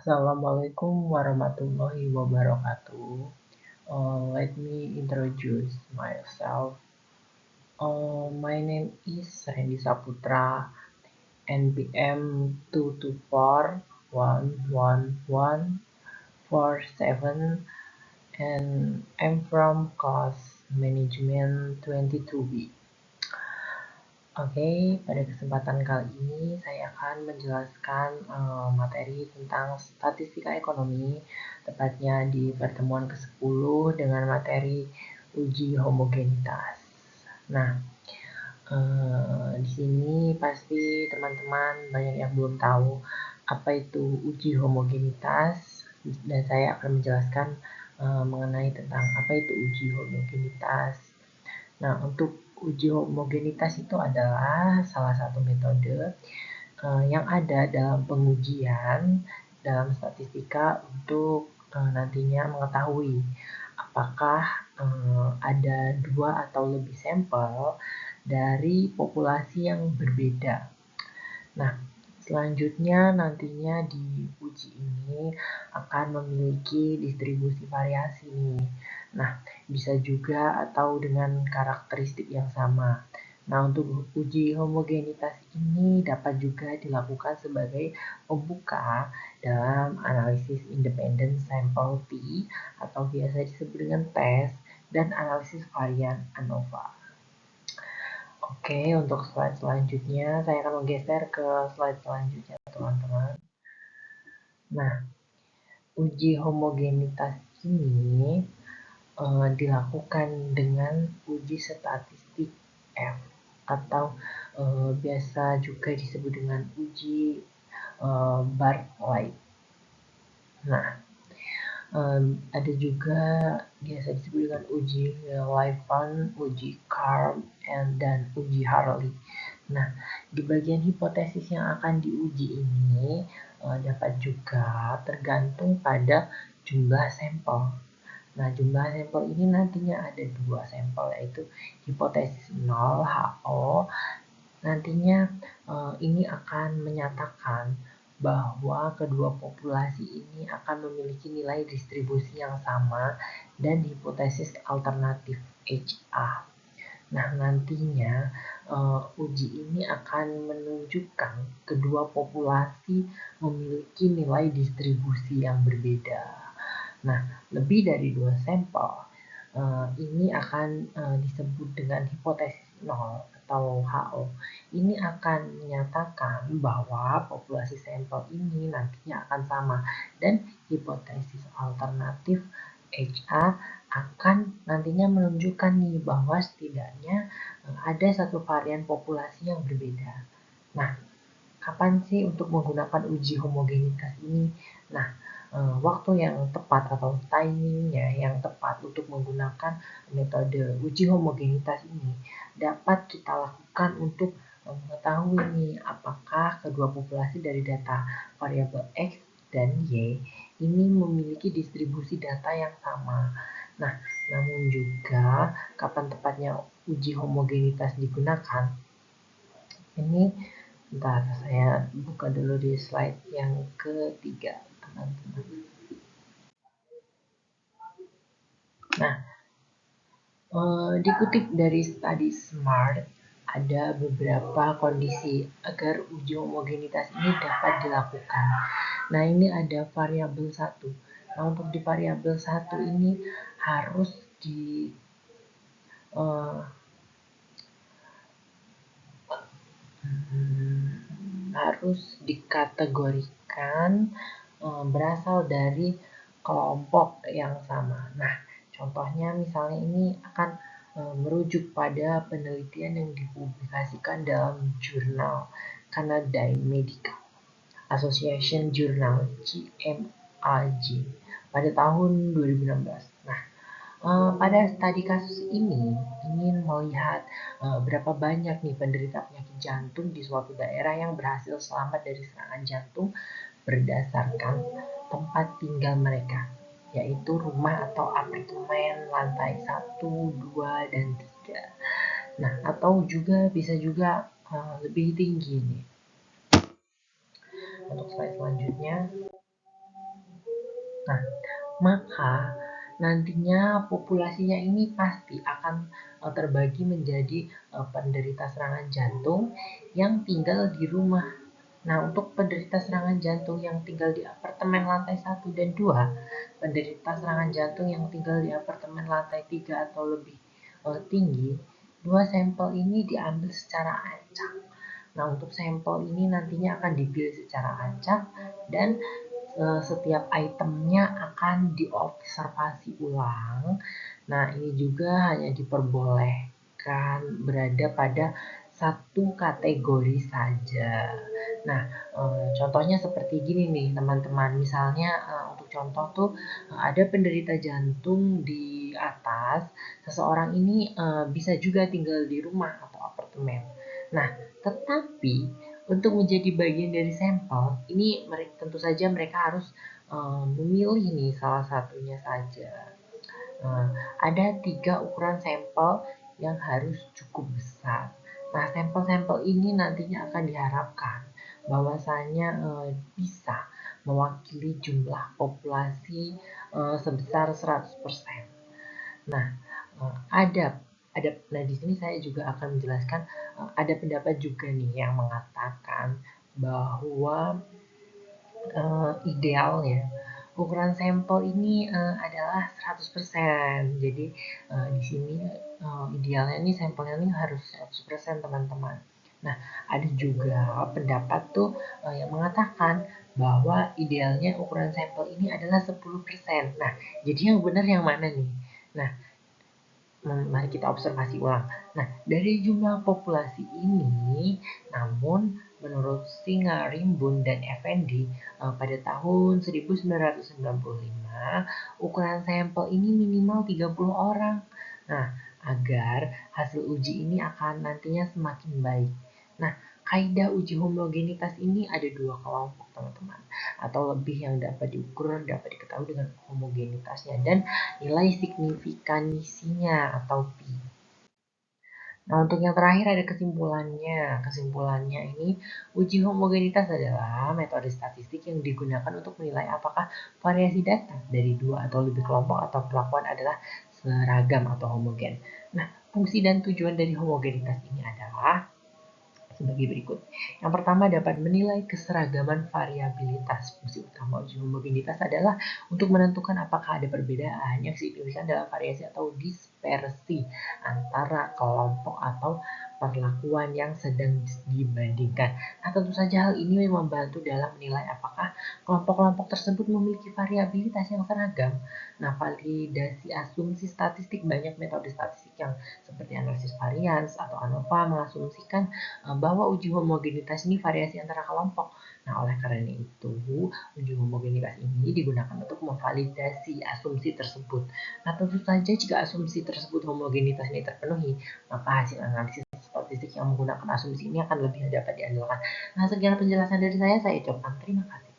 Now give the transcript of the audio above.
Assalamualaikum warahmatullahi wabarakatuh. Let me introduce myself. My name is Randy Saputra, NPM 2241147, and I'm from Cost Management 22B. Oke, pada kesempatan kali ini saya akan menjelaskan materi tentang statistika ekonomi, tepatnya di pertemuan ke-10 dengan materi uji homogenitas. Nah, di sini pasti teman-teman banyak yang belum tahu apa itu uji homogenitas, dan saya akan menjelaskan mengenai tentang apa itu uji homogenitas. Nah, untuk uji homogenitas itu adalah salah satu metode yang ada dalam pengujian dalam statistika untuk nantinya mengetahui apakah ada dua atau lebih sampel dari populasi yang berbeda. Nah, selanjutnya nantinya di uji ini akan memiliki distribusi variasi nih. Nah, bisa juga atau dengan karakteristik yang sama. Nah, untuk uji homogenitas ini dapat juga dilakukan sebagai pembuka dalam analisis independent sample T atau biasa disebut dengan TES dan analisis varian ANOVA. Oke, untuk slide selanjutnya saya akan menggeser ke slide selanjutnya, teman-teman. Nah, uji homogenitas ini dilakukan dengan uji statistik F atau biasa juga disebut dengan uji Bartlett. Nah, ada juga biasa disebut dengan uji Lifan, uji Karp, dan uji Harley. Nah, di bagian hipotesis yang akan diuji ini dapat juga tergantung pada jumlah sampel. Nah, jumlah sampel ini nantinya ada dua sampel, yaitu hipotesis 0 HO. Nantinya ini akan menyatakan bahwa kedua populasi ini akan memiliki nilai distribusi yang sama dan hipotesis alternatif HA. Nah, nantinya uji ini akan menunjukkan kedua populasi memiliki nilai distribusi yang berbeda. Nah, lebih dari dua sampel ini akan disebut dengan hipotesis 0 atau HO. Ini akan menyatakan bahwa populasi sampel ini nantinya akan sama, dan hipotesis alternatif HA akan nantinya menunjukkan nih bahwa setidaknya ada satu varian populasi yang berbeda. Nah, kapan sih untuk menggunakan uji homogenitas ini? Nah, waktu yang tepat atau timingnya yang tepat untuk menggunakan metode uji homogenitas ini dapat kita lakukan untuk mengetahui nih apakah kedua populasi dari data variabel X dan Y ini memiliki distribusi data yang sama. Nah, namun juga kapan tepatnya uji homogenitas digunakan? Ini bentar, saya buka dulu di slide yang ketiga, teman-teman. Nah, dikutip dari Study Smart, ada beberapa kondisi agar uji homogenitas ini dapat dilakukan. Nah, ini ada variabel 1. Nah, untuk di variabel 1 ini harus dikategorikan berasal dari kelompok yang sama. Nah, contohnya misalnya ini akan merujuk pada penelitian yang dipublikasikan dalam jurnal Canadian Medical Association Journal (JMAJ) pada tahun 2016. Nah, pada studi kasus ini ingin melihat berapa banyak nih penderita penyakit jantung di suatu daerah yang berhasil selamat dari serangan jantung berdasarkan tempat tinggal mereka, yaitu rumah atau apartemen lantai 1, 2, dan 3. Nah, atau juga bisa juga lebih tinggi nih. Untuk slide selanjutnya. Nah, maka nantinya populasinya ini pasti akan terbagi menjadi penderita serangan jantung yang tinggal di rumah. Nah, untuk penderita serangan jantung yang tinggal di apartemen lantai 1 dan 2, penderita serangan jantung yang tinggal di apartemen lantai 3 atau lebih tinggi, 2 sampel ini diambil secara acak. Nah, untuk sampel ini nantinya akan dipilih secara acak dan setiap itemnya akan diobservasi ulang. Nah, ini juga hanya diperbolehkan berada pada satu kategori saja. Nah, contohnya seperti gini nih teman-teman. Misalnya untuk contoh tuh ada penderita jantung di atas, seseorang ini bisa juga tinggal di rumah atau apartemen. Nah, tetapi untuk menjadi bagian dari sampel, ini tentu saja mereka harus memilih nih salah satunya saja. Ada 3 ukuran sampel yang harus cukup besar. Nah, sampel-sampel ini nantinya akan diharapkan bahwasanya bisa mewakili jumlah populasi sebesar 100%. Nah, ada nah di sini saya juga akan menjelaskan ada pendapat juga nih yang mengatakan bahwa idealnya ukuran sampel ini adalah 100%. Jadi di sini idealnya nih sampelnya ini harus 100% teman-teman. Nah, ada juga pendapat tuh yang mengatakan bahwa idealnya ukuran sampel ini adalah 10%. Nah, jadi yang benar yang mana nih? Nah, mari kita observasi ulang. Nah, dari jumlah populasi ini, namun menurut Singarimbun dan Effendi pada tahun 1995, ukuran sampel ini minimal 30 orang. Nah, agar hasil uji ini akan nantinya semakin baik. Nah, kaidah uji homogenitas ini ada 2 kelompok, teman-teman, atau lebih yang dapat diukur, dapat diketahui dengan homogenitasnya dan nilai signifikansinya atau P. Nah, untuk yang terakhir ada kesimpulannya. Kesimpulannya ini, uji homogenitas adalah metode statistik yang digunakan untuk menilai apakah variasi data dari 2 atau lebih kelompok atau perlakuan adalah seragam atau homogen. Nah, fungsi dan tujuan dari homogenitas ini adalah sebagai berikut. Yang pertama, dapat menilai keseragaman variabilitas. Fungsi utama uji homogenitas adalah untuk menentukan apakah ada perbedaan yang signifikan dalam variasi atau dispersi antara kelompok atau perlakuan yang sedang dibandingkan. Nah, tentu saja hal ini membantu dalam menilai apakah kelompok-kelompok tersebut memiliki variabilitas yang seragam. Nah, validasi asumsi statistik, banyak metode statistik yang seperti analisis varians atau ANOVA mengasumsikan bahwa uji homogenitas ini variasi antara kelompok. Nah, oleh karena itu, uji homogenitas ini digunakan untuk memvalidasi asumsi tersebut. Nah, tentu saja jika asumsi tersebut homogenitas ini terpenuhi, maka hasil analisis statistik yang menggunakan asumsi ini akan lebih dapat diandalkan. Nah, sekian penjelasan dari saya ucapkan terima kasih.